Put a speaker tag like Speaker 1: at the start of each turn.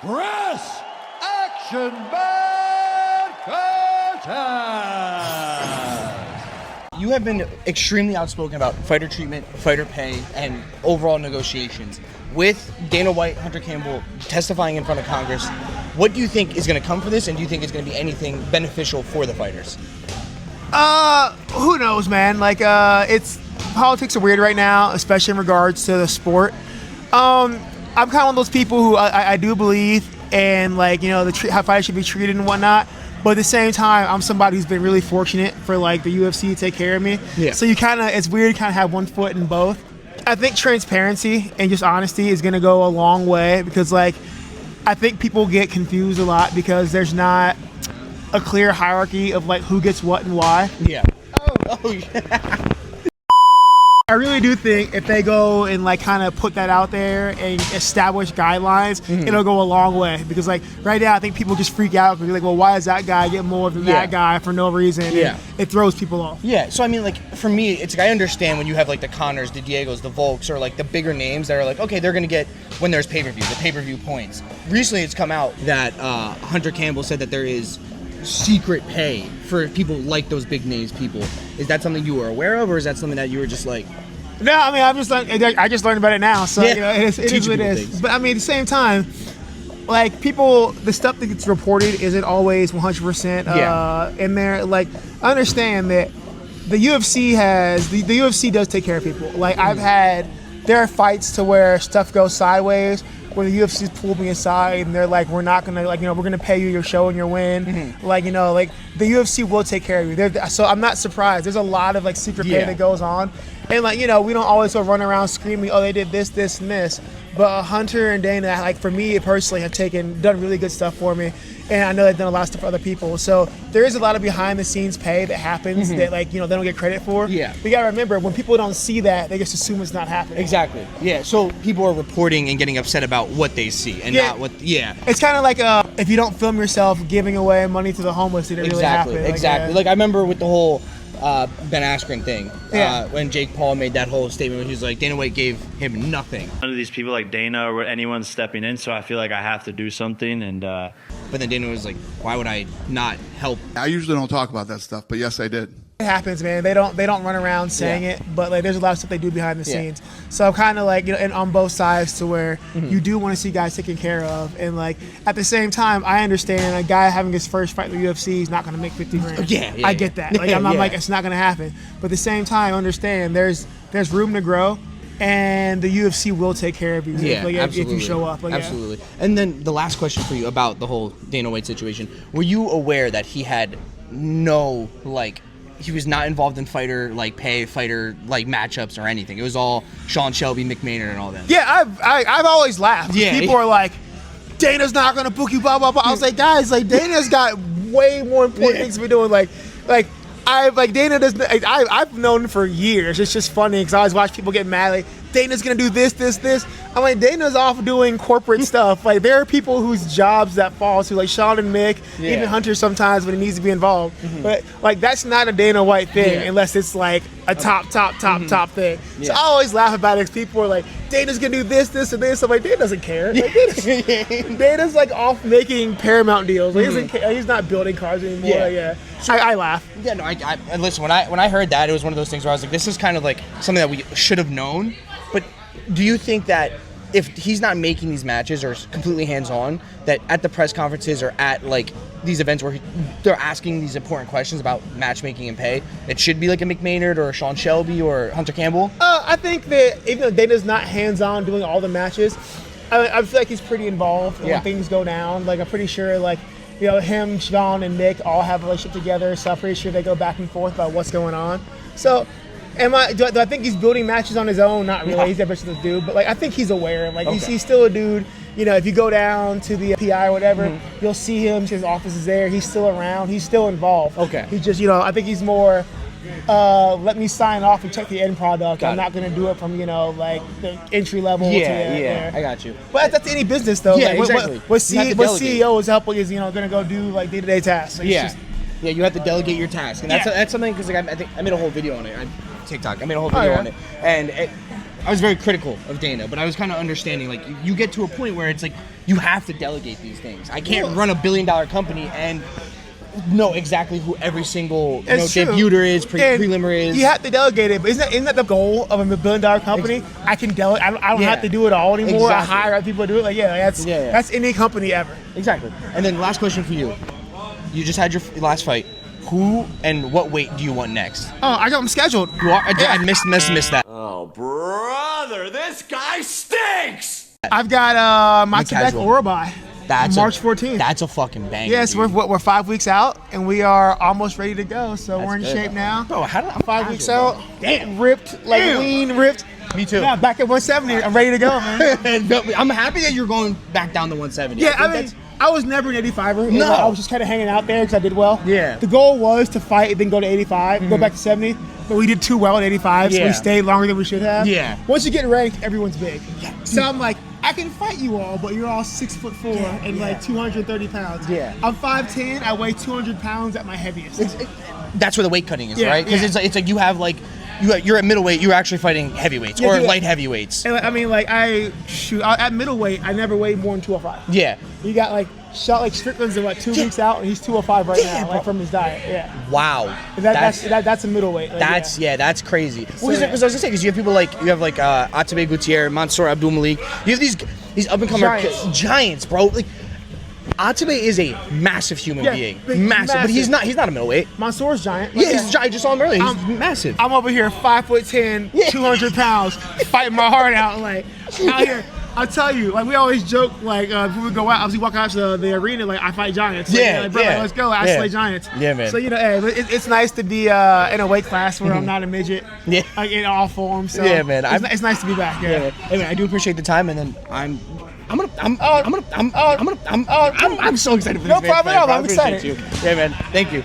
Speaker 1: Press Action Man Contest!
Speaker 2: You have been extremely outspoken about fighter treatment, fighter pay, and overall negotiations. With Dana White, Hunter Campbell testifying in front of Congress, what do you think is going to come for this, and do you think it's going to be anything beneficial for the fighters?
Speaker 3: Who knows, man? Like, politics are weird right now, especially in regards to the sport. I'm kind of one of those people who I do believe in, like, how fighters should be treated and whatnot. But at the same time, I'm somebody who's been really fortunate for, like, the UFC to take care of me.
Speaker 2: Yeah.
Speaker 3: So it's weird to kind of have one foot in both. I think transparency and just honesty is going to go a long way because, like, I think people get confused a lot because there's not a clear hierarchy of, like, who gets what and why.
Speaker 2: Yeah. Oh yeah.
Speaker 3: I really do think if they go and, like, kind of put that out there and establish guidelines, it'll go a long way. Because, like, right now I think people just freak out because they're like, well, why does that guy get more than that guy for no reason?
Speaker 2: Yeah.
Speaker 3: And it throws people off.
Speaker 2: Yeah, so I mean, like, for me, it's like I understand when you have, like, the Connors, the Diegos, the Volks, or, like, the bigger names that are like, okay, they're going to get, when there's pay-per-view, the pay-per-view points. Recently it's come out that Hunter Campbell said that there is secret pay for people like those big names people. Is that something you were aware of, or is that something that you were just like...
Speaker 3: No, I mean, I just learned about it now, so
Speaker 2: Yeah.
Speaker 3: it is what it is.
Speaker 2: Things.
Speaker 3: But I mean, at the same time, like, the stuff that gets reported isn't always 100% in there. Like, I understand that the UFC the UFC does take care of people. Like, there are fights to where stuff goes sideways, where the UFC's pulled me aside and they're like, we're not gonna, like, we're gonna pay you your show and your win. Like, like, the UFC will take care of you. So I'm not surprised. There's a lot of, like, secret pay that goes on. And, like, we don't always go run around screaming, oh, they did this, this, and this. But Hunter and Dana, like, for me personally, have done really good stuff for me. And I know they've done a lot of stuff for other people. So there is a lot of behind-the-scenes pay that happens that, like, they don't get credit for.
Speaker 2: Yeah.
Speaker 3: But you gotta remember, when people don't see that, they just assume it's not happening.
Speaker 2: Exactly. Yeah, so people are reporting and getting upset about what they see and not what... Yeah.
Speaker 3: It's kind of like if you don't film yourself giving away money to the homeless, it didn't really happen.
Speaker 2: Exactly. Like, I remember with the whole Ben Askren thing, when Jake Paul made that whole statement when he was like, Dana White gave him nothing.
Speaker 4: None of these people like Dana or anyone stepping in, so I feel like I have to do something. And
Speaker 2: but then Dana was like, why would I not help?
Speaker 5: I usually don't talk about that stuff, but yes, I did.
Speaker 3: It happens, man. They don't run around saying it, but, like, there's a lot of stuff they do behind the scenes. So I'm kind of like, and on both sides to where you do want to see guys taken care of, and, like, at the same time, I understand a guy having his first fight in the UFC is not going to make 50 grand. I get that. Like, I'm not like, it's not going to happen. But at the same time, I understand there's room to grow. And the UFC will take care of you if you show up. Like,
Speaker 2: absolutely. And then the last question for you about the whole Dana White situation. Were you aware that he had no, like, he was not involved in fighter, like, fighter, like, matchups or anything? It was all Sean Shelby, Mick Maynard, and all that.
Speaker 3: Yeah, I've always laughed.
Speaker 2: Yeah.
Speaker 3: People are like, Dana's not going to book you, blah, blah, blah. I was like, guys, like, Dana's got way more important things to be doing. Dana doesn't. I've known for years. It's just funny because I always watch people get mad. Like, Dana's gonna do this, this, this. I'm like, Dana's off doing corporate stuff. Like, there are people whose jobs that fall to, like Sean and Mick, even Hunter sometimes when he needs to be involved. But, like, that's not a Dana White thing unless it's like a top thing. So I always laugh about it because people are like, Dana's gonna do this, this, and this. I'm like, Dana doesn't care. Like, Dana's like off making Paramount deals. Like, he doesn't care. He's not building cars anymore. I laugh.
Speaker 2: Yeah, no, I listen, when I heard that, it was one of those things where I was like, this is kind of like something that we should have known. But do you think that if he's not making these matches or completely hands-on, that at the press conferences or at, like, these events where they're asking these important questions about matchmaking and pay, it should be like a Mick Maynard or a Sean Shelby or Hunter Campbell?
Speaker 3: I think that even though Dana's not hands-on doing all the matches, I feel like he's pretty involved when things go down. Like, I'm pretty sure, like, him, Sean, and Mick all have a relationship together, so I'm pretty sure they go back and forth about what's going on. So, do I think he's building matches on his own? Not really. He's ambitious to do, but, like, I think he's aware. Like, he's still a dude. If you go down to the PI or whatever, you'll see him. His office is there. He's still around. He's still involved.
Speaker 2: Okay.
Speaker 3: He just, I think he's more, let me sign off and check the end product. I'm not going to do it from, like, the entry level to there.
Speaker 2: I got you.
Speaker 3: But that's any business, though.
Speaker 2: Yeah,
Speaker 3: like,
Speaker 2: exactly.
Speaker 3: What CEO is helping is, going to go do, like, day-to-day tasks. Like,
Speaker 2: yeah, you have to delegate your task, and that's something because, like, I think I made a whole video on it on TikTok. I made a whole video on it, and I was very critical of Dana, but I was kind of understanding. Like, you get to a point where it's like you have to delegate these things. I can't run a $1 billion company and know exactly who every single debuter is, prelimmer is.
Speaker 3: You have to delegate it, but isn't that the goal of a $1 billion company? I can delegate. I don't have to do it all anymore.
Speaker 2: Exactly.
Speaker 3: I hire other people to do it. Like, that's any company ever.
Speaker 2: Exactly. And then last question for you. You just had your last fight. Who and what weight do you want next?
Speaker 3: Oh, I got them scheduled.
Speaker 2: You are, I missed that.
Speaker 1: Oh, brother, this guy stinks!
Speaker 3: I've got Matsubek
Speaker 2: casual.
Speaker 3: Orobai.
Speaker 2: That's
Speaker 3: March 14th.
Speaker 2: That's a fucking banger.
Speaker 3: Yes,
Speaker 2: dude.
Speaker 3: we're 5 weeks out, and we are almost ready to go. So
Speaker 2: That's
Speaker 3: we're in
Speaker 2: good.
Speaker 3: shape now.
Speaker 2: Bro, how did I'm
Speaker 3: 5 weeks
Speaker 2: casual,
Speaker 3: out. Damn, ripped, like lean, ripped.
Speaker 2: Me too.
Speaker 3: Yeah, back at 170. I'm ready to go, man.
Speaker 2: I'm happy that you're going back down to 170.
Speaker 3: Yeah, I mean, I was never an 85er.
Speaker 2: No.
Speaker 3: I was just kind of hanging out there because I did well.
Speaker 2: Yeah.
Speaker 3: The goal was to fight and then go to 85, go back to 70. But we did too well at 85, so
Speaker 2: Yeah.
Speaker 3: we stayed longer than we should have.
Speaker 2: Yeah.
Speaker 3: Once you get ranked, everyone's big. Yeah. So I'm like, I can fight you all, but you're all 6'4" and like 230 pounds.
Speaker 2: Yeah.
Speaker 3: I'm 5'10". I weigh 200 pounds at my heaviest.
Speaker 2: That's where the weight cutting is,
Speaker 3: Yeah,
Speaker 2: right? Because
Speaker 3: yeah.
Speaker 2: it's like you have like you're at middleweight, you're actually fighting heavyweights or
Speaker 3: dude,
Speaker 2: light heavyweights.
Speaker 3: And, I mean, like at middleweight, I never weighed more than 205.
Speaker 2: Yeah.
Speaker 3: You got like Strickland's about 2 weeks out, and he's 205 right
Speaker 2: Yeah,
Speaker 3: now,
Speaker 2: bro.
Speaker 3: like from his diet. Yeah.
Speaker 2: Wow.
Speaker 3: That's a middleweight. Like,
Speaker 2: That's crazy. Because I was gonna say, because you have people like Atabe Gutierrez, Mansour Abdul Malik. You have these up and coming giants, bro. Like Atabe is a massive human being,
Speaker 3: big,
Speaker 2: massive, but he's not a middleweight.
Speaker 3: Mansour's giant.
Speaker 2: Yeah, he's giant. I just saw him earlier. He's massive.
Speaker 3: I'm over here 5'10", 200 pounds, fighting my heart out, like out here. I'll tell you, like we always joke, like when we go out, obviously walk out to the arena, like I fight giants. Like, like, bro, like, let's go. I slay giants.
Speaker 2: Yeah, man.
Speaker 3: So hey, it's nice to be in a weight class where I'm not a midget.
Speaker 2: Yeah.
Speaker 3: Like in all forms. So
Speaker 2: Yeah, man.
Speaker 3: It's nice to be back. Yeah.
Speaker 2: Yeah. Hey, man, I do appreciate the time, and then I'm so excited for this.
Speaker 3: No
Speaker 2: man.
Speaker 3: problem at all. I'm
Speaker 2: I appreciate
Speaker 3: excited.
Speaker 2: you. Yeah, man. Thank you.